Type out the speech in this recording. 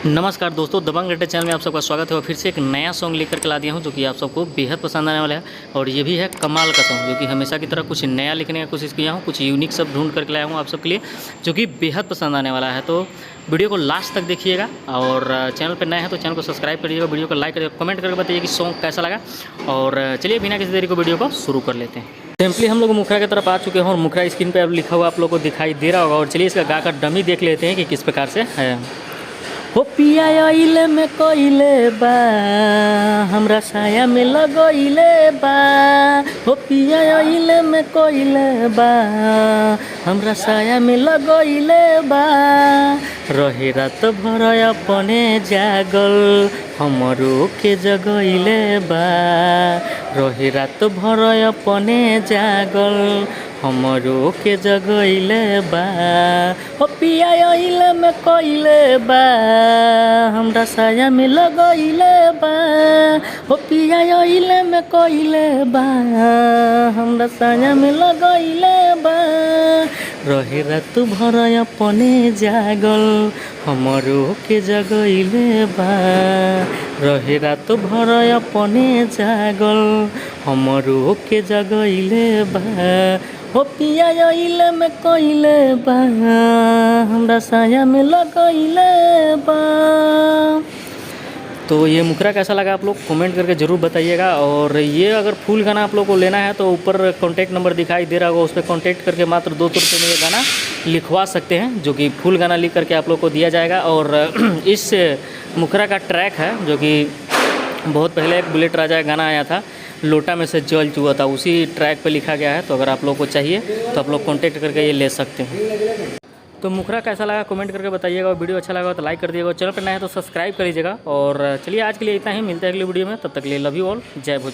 नमस्कार दोस्तों, दबंग radio channel में आप सबका स्वागत है और फिर से एक नया सॉन्ग लेकर के ला दिया हूं जो कि आप सबको बेहद पसंद आने वाला है। और ये भी है कमाल का सॉन्ग जो कि हमेशा की तरह कुछ नया लिखने की कोशिश किया हूं, कुछ यूनिक सब ढूंढ करके लाया हूं आप सबके लिए जो कि बेहद पसंद आने वाला है। तो वीडियो को लास्ट तक देखिएगा और चैनल पर नए हैं तो चैनल को सब्सक्राइब करिएगा, वीडियो को लाइक करिएगा, कमेंट करके बताइए कि सॉन्ग कैसा लगा। और चलिए बिना किसी देरी को वीडियो को शुरू कर लेते हैं। सिंपली हम लोग मुखरा की तरफ आ चुके हैं और मुखरा स्क्रीन पे अब लिखा हुआ आप लोग को दिखाई दे रहा होगा। और चलिए इसका गाकर डमी देख लेते हैं कि किस प्रकार से है। हो पिया आइले में कोइले बा, हमरा साया में लगइले बा। हो पिया आइले में कोइले बा, हमरा साया में लगइले बा। रहे रात भर अपने जागल, हमरो के जगइले बा। रहे रात भर अपने जागल, हमरो के जगइले बा। हो पिया आइले में कोइले बा, हमरा साया में लगइले बा। हो पिया आइले में कोइले बा, हमरा साया में लगइले बा। रहे रात भर अपने जागल, हमरो के जगइले बा। रहे रात भर अपने जागल, हमरो के जगइले बा। हो पिया आइले में कोइले बा, हमरा साया में लगइले बा। तो ये मुखरा कैसा लगा आप लोग कमेंट करके ज़रूर बताइएगा। और ये अगर फुल गाना आप लोग को लेना है तो ऊपर कॉन्टैक्ट नंबर दिखाई दे रहा होगा, उस पर कॉन्टैक्ट करके मात्र 200 रुपये में ये गाना लिखवा सकते हैं जो कि फुल गाना लिख करके आप लोग को दिया जाएगा। और इस मुखरा का ट्रैक है जो कि बहुत पहले एक बुलेट राजा गाना आया था, लोटा में से जल चुआ था, उसी ट्रैक पे लिखा गया है। तो अगर आप लोग को चाहिए तो आप लोग कॉन्टैक्ट करके ये ले सकते हैं। तो मुखरा कैसा लगा कमेंट करके बताइएगा। और वीडियो अच्छा लगा तो लाइक कर दीजिएगा, चैनल पर नए हैं तो सब्सक्राइब कर लीजिएगा। और चलिए आज के लिए इतना ही, मिलते हैं अगली वीडियो में, तब तक के लिए लव यू ऑल, जय भोज।